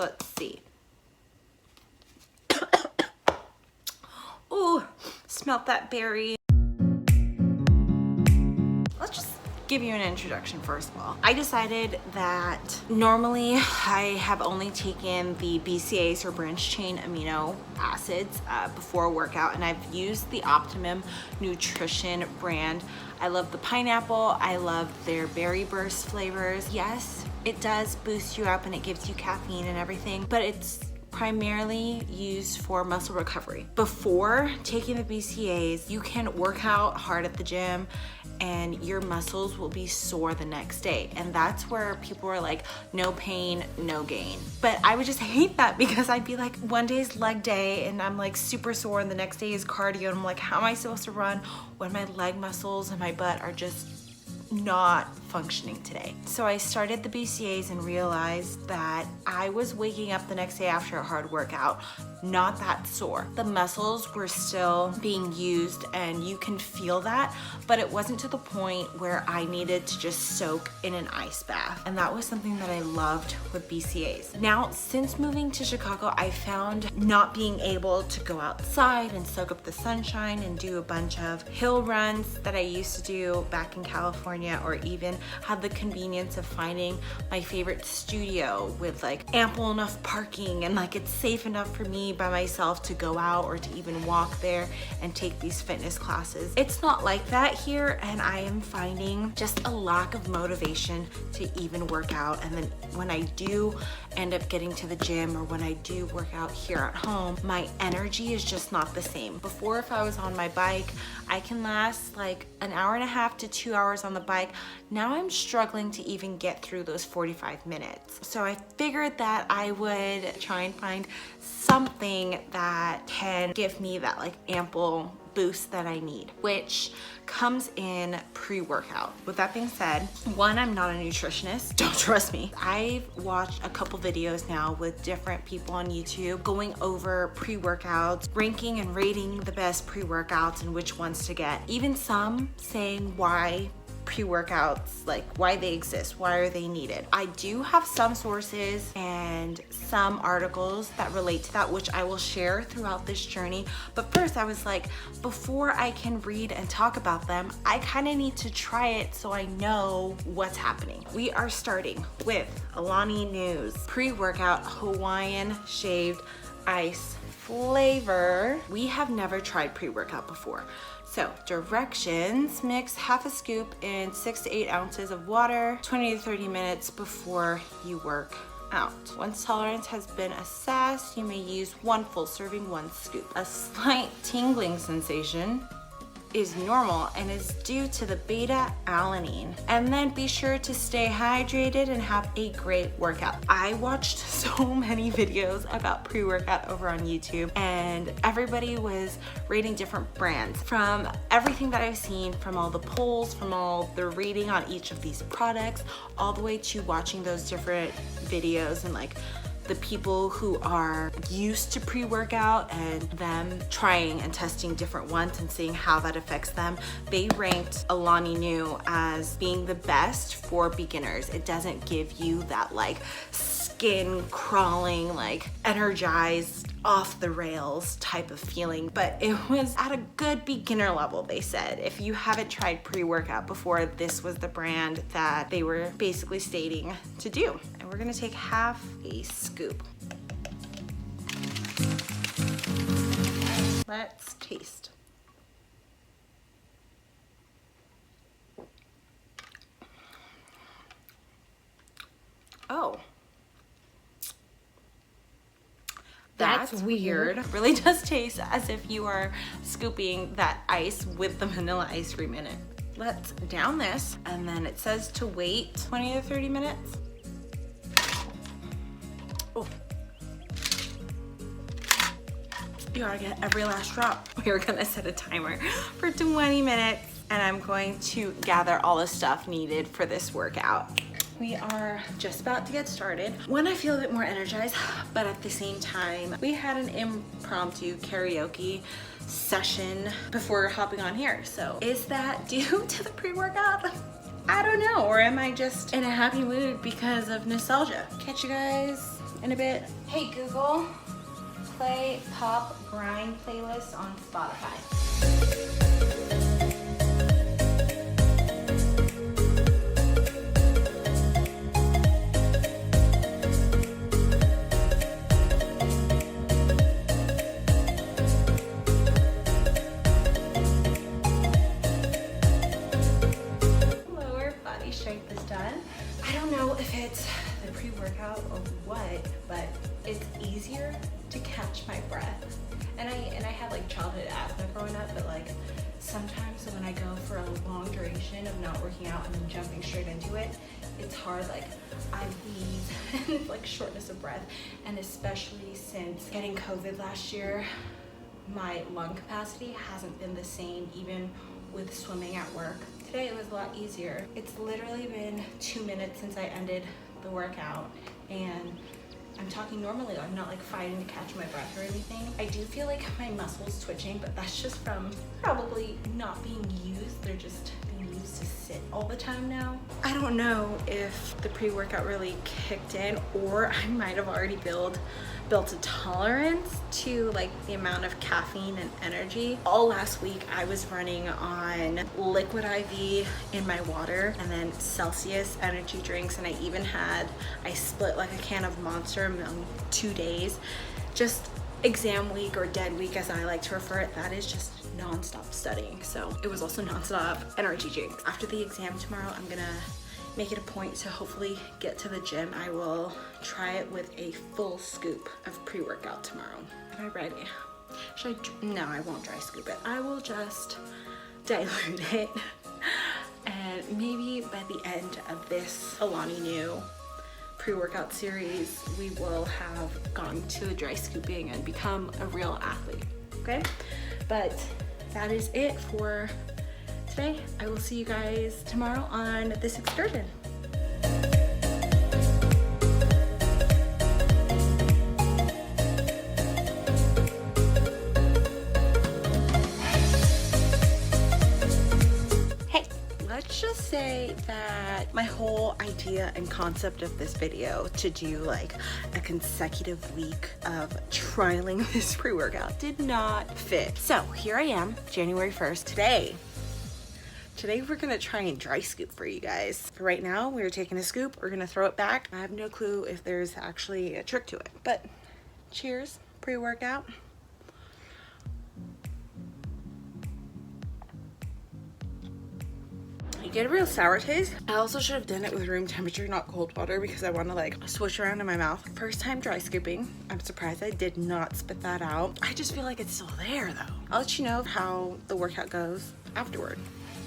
Let's see. Ooh, smelt that berry. Let's just give you an introduction first of all. I decided that normally I have only taken the BCAAs or branched chain amino acids before a workout, and I've used the Optimum Nutrition brand. I love the pineapple. I love their berry burst flavors. Yes, it does boost you up and it gives you caffeine and everything, but it's primarily used for muscle recovery. Before taking the BCAAs, you can work out hard at the gym and your muscles will be sore the next day. And that's where people are like, no pain, no gain. But I would just hate that because I'd be like, one day's leg day and I'm like super sore, and the next day is cardio. And I'm like, how am I supposed to run when my leg muscles and my butt are just not functioning today? So I started the BCAAs and realized that I was waking up the next day after a hard workout not that sore. The muscles were still being used and you can feel that, but it wasn't to the point where I needed to just soak in an ice bath. And that was something that I loved with BCAAs. Now, since moving to Chicago, I found not being able to go outside and soak up the sunshine and do a bunch of hill runs that I used to do back in California, or even have the convenience of finding my favorite studio with like ample enough parking and like it's safe enough for me by myself to go out or to even walk there and take these fitness classes. It's not like that here, and I am finding just a lack of motivation to even work out. And then when I do end up getting to the gym, or when I do work out here at home, my energy is just not the same. Before, if I was on my bike, I can last like an hour and a half to 2 hours on the bike. Now I'm struggling to even get through those 45 minutes. So I figured that I would try and find something that can give me that like ample boost that I need, which comes in pre-workout. With that being said, one, I'm not a nutritionist, don't trust me. I've watched a couple videos now with different people on YouTube going over pre-workouts, ranking and rating the best pre-workouts and which ones to get. Even some saying why pre-workouts, like why they exist, why are they needed. I do have some sources and some articles that relate to that, which I will share throughout this journey. But first I was like, before I can read and talk about them, I kind of need to try it so I know what's happening. We are starting with Alani News pre-workout Hawaiian shaved ice flavor. We have never tried pre-workout before. So directions: mix half a scoop in 6 to 8 ounces of water, 20 to 30 minutes before you work out. Once tolerance has been assessed, you may use 1 full serving, 1 scoop. A slight tingling sensation is normal and is due to the beta-alanine. And then be sure to stay hydrated and have a great workout. I watched so many videos about pre-workout over on YouTube, and everybody was rating different brands. From everything that I've seen, from all the polls, from all the reading on each of these products, all the way to watching those different videos and like the people who are used to pre-workout and them trying and testing different ones and seeing how that affects them. They ranked Alani Nu as being the best for beginners. It doesn't give you that like skin crawling, like energized, off the rails type of feeling, but it was at a good beginner level, they said. If you haven't tried pre-workout before, this was the brand that they were basically stating to do. And we're gonna take half a scoop. Let's taste. Oh. That's weird. It really does taste as if you are scooping that ice with the vanilla ice cream in it. Let's down this, and then it says to wait 20 to 30 minutes. Oh. You gotta get every last drop. We're gonna set a timer for 20 minutes, and I'm going to gather all the stuff needed for this workout. We are just about to get started. When I feel a bit more energized, but at the same time, we had an impromptu karaoke session before hopping on here. So is that due to the pre-workout? I don't know, or am I just in a happy mood because of nostalgia? Catch you guys in a bit. Hey Google, play Pop Grind playlist on Spotify. Lower body strength is done. I don't know if it's the pre-workout or what, but it's easier to catch my breath. And I had like childhood asthma growing up, but like sometimes when I go for a long duration of not working out and then jumping straight into it, it's hard. Like I wheeze and like shortness of breath. And especially since getting COVID last year, my lung capacity hasn't been the same even with swimming at work. Today it was a lot easier. It's literally been 2 minutes since I ended the workout, and I'm talking normally. I'm not like fighting to catch my breath or anything. I do feel like my muscles twitching, but that's just from probably not being used. They're just being used to sit all the time now. I don't know if the pre-workout really kicked in, or I might have already built a tolerance to like the amount of caffeine and energy. All last week I was running on liquid IV in my water and then Celsius energy drinks, and I split like a can of Monster among 2 days. Just exam week, or dead week as I like to refer it, that is just non-stop studying. So it was also non-stop energy drinks. After the exam tomorrow, I'm gonna make it a point to hopefully get to the gym. I will try it with a full scoop of pre-workout tomorrow. Am I ready? No, I won't dry scoop it. I will just dilute it. And maybe by the end of this Alani new pre-workout series, we will have gone to the dry scooping and become a real athlete, okay? But that is it for today. I will see you guys tomorrow on this excursion. Hey, let's just say that my whole idea and concept of this video to do like a consecutive week of trialing this pre-workout did not fit. So here I am, January 1st. Today we're gonna try and dry scoop for you guys. For right now, we're taking a scoop, we're gonna throw it back. I have no clue if there's actually a trick to it, but cheers, pre-workout. You get a real sour taste. I also should have done it with room temperature, not cold water, because I want to like swish around in my mouth. First time dry scooping. I'm surprised I did not spit that out. I just feel like it's still there though. I'll let you know how the workout goes afterward.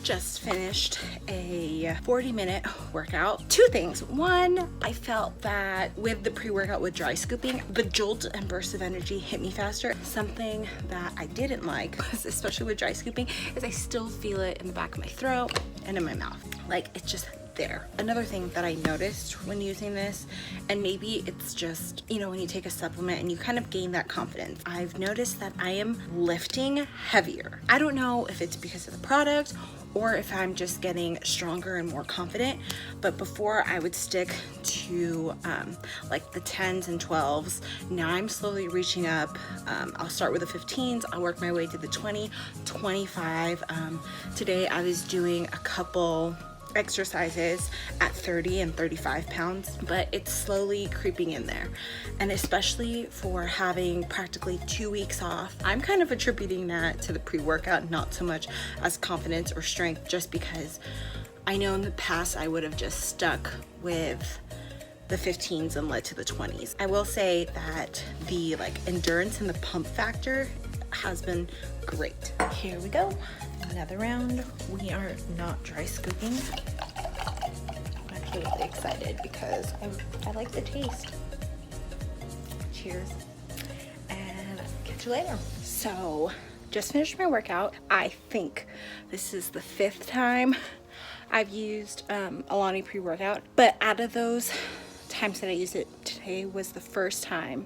Just finished a 40-minute workout. Two things. One, I felt that with the pre-workout with dry scooping, the jolt and burst of energy hit me faster. Something that I didn't like, especially with dry scooping, is I still feel it in the back of my throat and in my mouth. Like it's just there. Another thing that I noticed when using this, and maybe it's just, you know, when you take a supplement and you kind of gain that confidence, I've noticed that I am lifting heavier. I don't know if it's because of the product or if I'm just getting stronger and more confident, but before I would stick to like the 10s and 12s. Now I'm slowly reaching up. I'll start with the 15s, I'll work my way to the 20, 25. Today I was doing a couple exercises at 30 and 35 pounds, but it's slowly creeping in there. And especially for having practically 2 weeks off, I'm kind of attributing that to the pre-workout, not so much as confidence or strength, just because I know in the past I would have just stuck with the 15s and led to the 20s. I will say that the like endurance and the pump factor has been great. Here we go. Another round. We are not dry scooping. I'm actually really excited because I like the taste. Cheers. And catch you later. So, just finished my workout. I think this is the 5th time I've used Alani pre-workout, but out of those times that I used it, today was the first time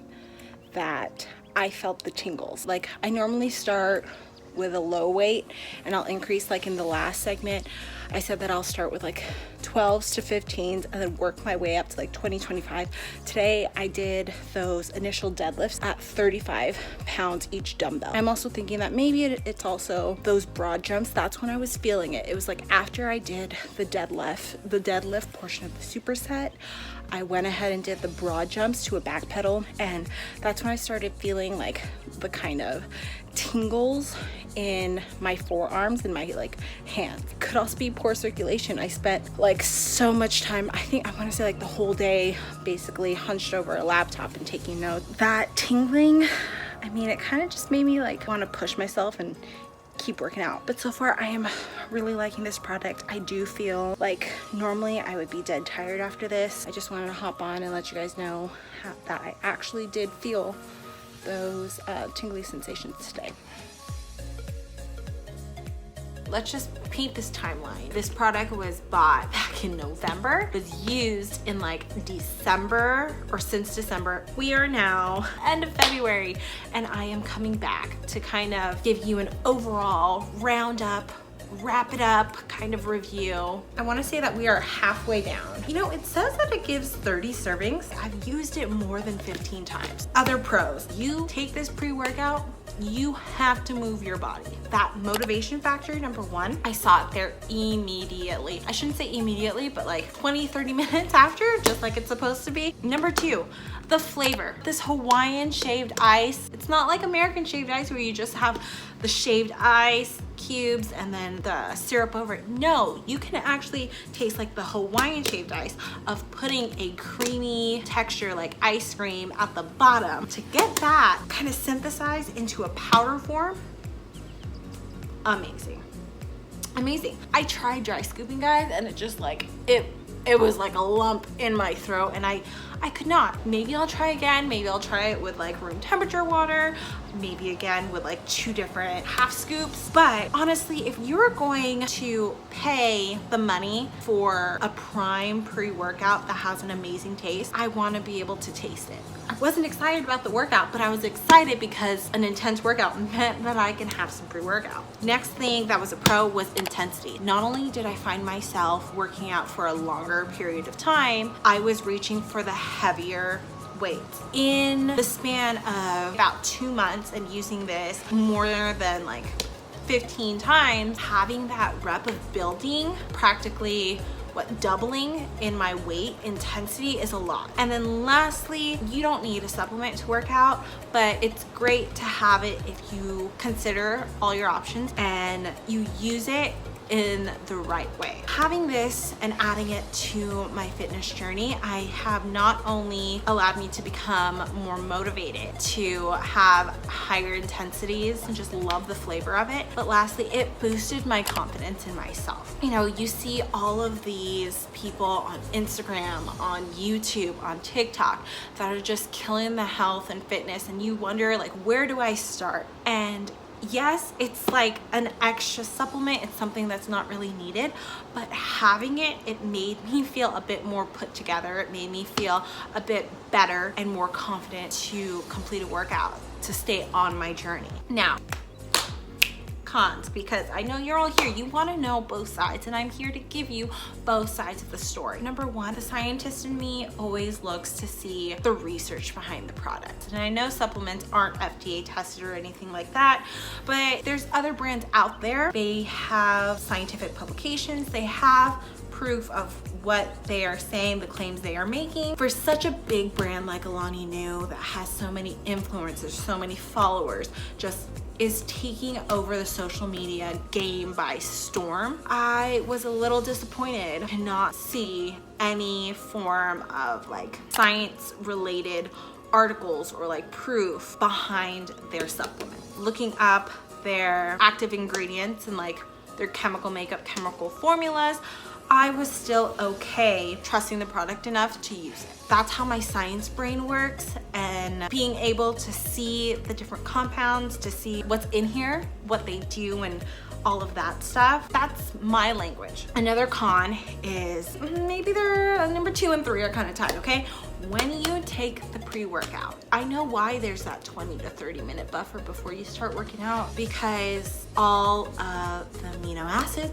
that I felt the tingles. Like I normally start with a low weight and I'll increase, like in the last segment I said that I'll start with like 12s to 15s and then work my way up to like 20, 25. Today I did those initial deadlifts at 35 pounds each dumbbell. I'm also thinking that maybe it's also those broad jumps. That's when I was feeling it. It was like after I did the deadlift portion of the superset, I went ahead and did the broad jumps to a back pedal, and that's when I started feeling like the kind of tingles in my forearms and my like hands. Could also be poor circulation. I spent like so much time, I want to say like the whole day basically hunched over a laptop and taking notes. That tingling, I mean, it kind of just made me like want to push myself and keep working out. But so far I am really liking this product. I do feel like normally I would be dead tired after this. I just wanted to hop on and let you guys know that I actually did feel those tingly sensations today. Let's just paint this timeline. This product was bought back in November, was used in like December or since December. We are now end of February, and I am coming back to kind of give you an overall roundup, wrap it up kind of review. I want to say that we are halfway down. You know, it says that it gives 30 servings. I've used it more than 15 times. Other pros, you take this pre-workout, you have to move your body. That motivation factor, number one, I saw it there immediately. I shouldn't say immediately, but like 20, 30 minutes after, just like it's supposed to be. Number two, the flavor. This Hawaiian shaved ice, it's not like American shaved ice where you just have the shaved ice cubes and then the syrup over it. No, you can actually taste like the Hawaiian shaved ice of putting a creamy texture like ice cream at the bottom. To get that kind of synthesized into a powder form, amazing. Amazing. I tried dry scooping, guys, and it just like, it was like a lump in my throat, and I could not. Maybe I'll try again. Maybe I'll try it with like room temperature water. Maybe again with like 2 different half scoops. But honestly, if you're going to pay the money for a prime pre-workout that has an amazing taste, I want to be able to taste it. I wasn't excited about the workout, but I was excited because an intense workout meant that I can have some pre-workout. Next thing that was a pro was intensity. Not only did I find myself working out for a longer period of time, I was reaching for the heavier weights. In the span of about 2 months and using this more than like 15 times, having that rep of building practically doubling in my weight intensity is a lot. And then lastly, you don't need a supplement to work out, but it's great to have it if you consider all your options and you use it in the right way. Having this and adding it to my fitness journey, I have not only allowed me to become more motivated to have higher intensities and just love the flavor of it, but lastly, it boosted my confidence in myself. You know, you see all of these people on Instagram, on YouTube, on TikTok that are just killing the health and fitness, and you wonder like, where do I start? And yes, it's like an extra supplement. It's something that's not really needed, but having it, it made me feel a bit more put together. It made me feel a bit better and more confident to complete a workout, to stay on my journey. Now, cons, because I know you're all here, you want to know both sides, and I'm here to give you both sides of the story. Number one, the scientist in me always looks to see the research behind the product, and I know supplements aren't FDA tested or anything like that, but there's other brands out there. They have scientific publications, they have proof of what they are saying, the claims they are making. For such a big brand like Alani that has so many influencers, so many followers, just is taking over the social media game by storm, I was a little disappointed to not see any form of like science related articles or like proof behind their supplement. Looking up their active ingredients and like their chemical makeup, chemical formulas, I was still okay trusting the product enough to use it. That's how my science brain works, and being able to see the different compounds, to see what's in here, what they do, and all of that stuff, that's my language. Another con is maybe they're number 2 and 3 are kind of tied, okay? When you take the pre-workout, I know why there's that 20 to 30 minute buffer before you start working out, because all of the amino acids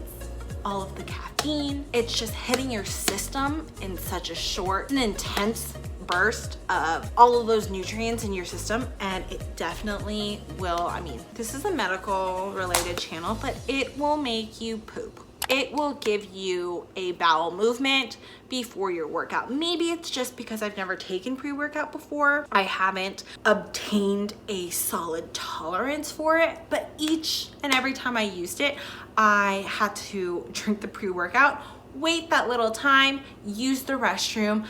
all of the caffeine. It's just hitting your system in such a short and intense burst of all of those nutrients in your system, and it definitely will, I mean, this is a medical related channel, but it will make you poop. It will give you a bowel movement before your workout. Maybe it's just because I've never taken pre-workout before. I haven't obtained a solid tolerance for it, but each and every time I used it, I had to drink the pre-workout, wait that little time, use the restroom,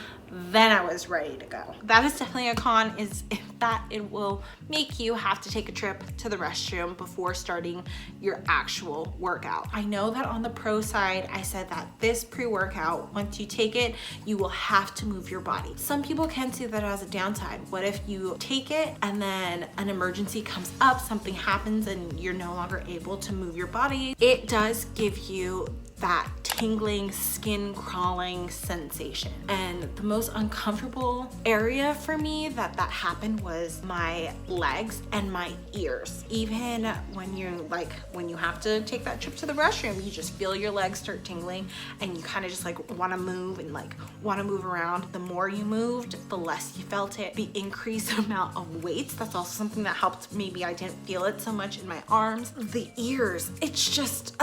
then I was ready to go. That is definitely a con, is if that it will make you have to take a trip to the restroom before starting your actual workout. I know that on the pro side, I said that this pre-workout, once you take it, you will have to move your body. Some people can see that as a downside. What if you take it and then an emergency comes up, something happens and you're no longer able to move your body? It does give you that tingling, skin crawling sensation. And the most uncomfortable area for me that happened was my legs and my ears. Even when you have to take that trip to the restroom, you just feel your legs start tingling and you kind of just like want to move and like want to move around. The more you moved, the less you felt it. The increased amount of weights, that's also something that helped. Maybe I didn't feel it so much in my arms. The ears, it's just,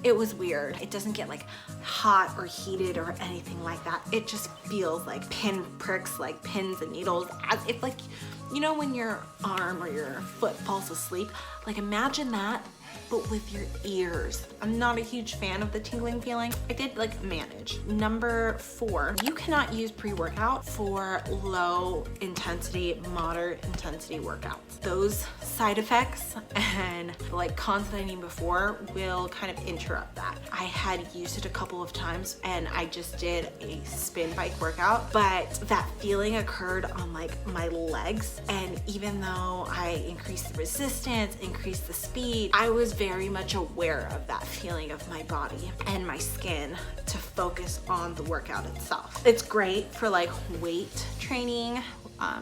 it was weird. It doesn't get like hot or heated or anything like that. It just feels like pin pricks, like pins and needles, as if like, you know, when your arm or your foot falls asleep, like imagine that, but with your ears. I'm not a huge fan of the tingling feeling. I did like manage. Number 4, you cannot use pre-workout for low intensity, moderate intensity workouts. Those side effects and like cons that I named before will kind of interrupt that. I had used it a couple of times and I just did a spin bike workout, but that feeling occurred on like my legs. And even though I increased the resistance, increased the speed, I was very much aware of that feeling of my body and my skin to focus on the workout itself. It's great for like weight training,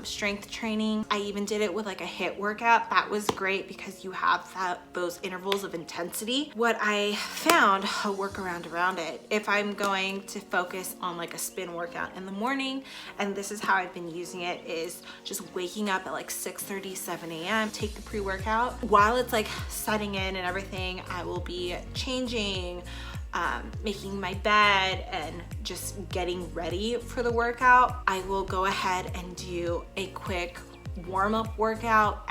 strength training. I even did it with like a HIIT workout. That was great because you have those intervals of intensity. What I found, a workaround around it, if I'm going to focus on like a spin workout in the morning, and this is how I've been using it, is just waking up at like 6:30, 7 a.m., take the pre-workout. While it's like setting in and everything, I will be changing, making my bed and just getting ready for the workout. I will go ahead and do a quick warm-up workout,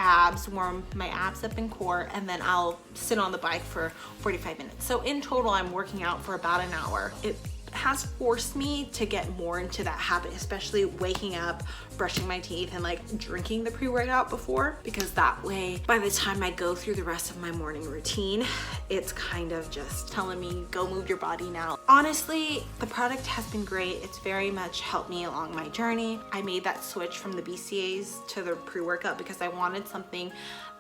warm my abs up and core, and then I'll sit on the bike for 45 minutes. So in total, I'm working out for about an hour. It has forced me to get more into that habit, especially waking up, brushing my teeth, and like drinking the pre-workout before, because that way by the time I go through the rest of my morning routine, it's kind of just telling me, go move your body now. Honestly, the product has been great. It's very much helped me along my journey. I made that switch from the BCAAs to the pre-workout because I wanted something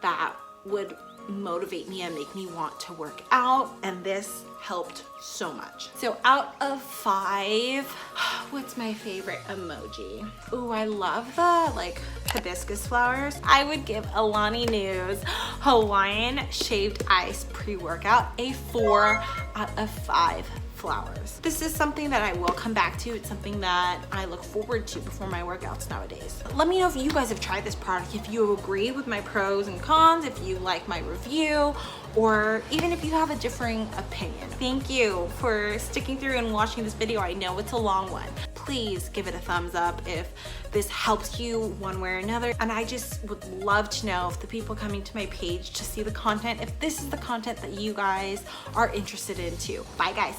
that would motivate me and make me want to work out, and this helped so much. So out of 5, what's my favorite emoji? Ooh, I love the like hibiscus flowers. I would give Alani News Hawaiian shaved ice pre-workout a 4 out of 5 flowers. This is something that I will come back to. It's something that I look forward to before my workouts nowadays. Let me know if you guys have tried this product, if you agree with my pros and cons, if you like my review, or even if you have a differing opinion. Thank you for sticking through and watching this video. I know it's a long one. Please give it a thumbs up if this helps you one way or another. And I just would love to know, if the people coming to my page to see the content, if this is the content that you guys are interested in too. Bye guys.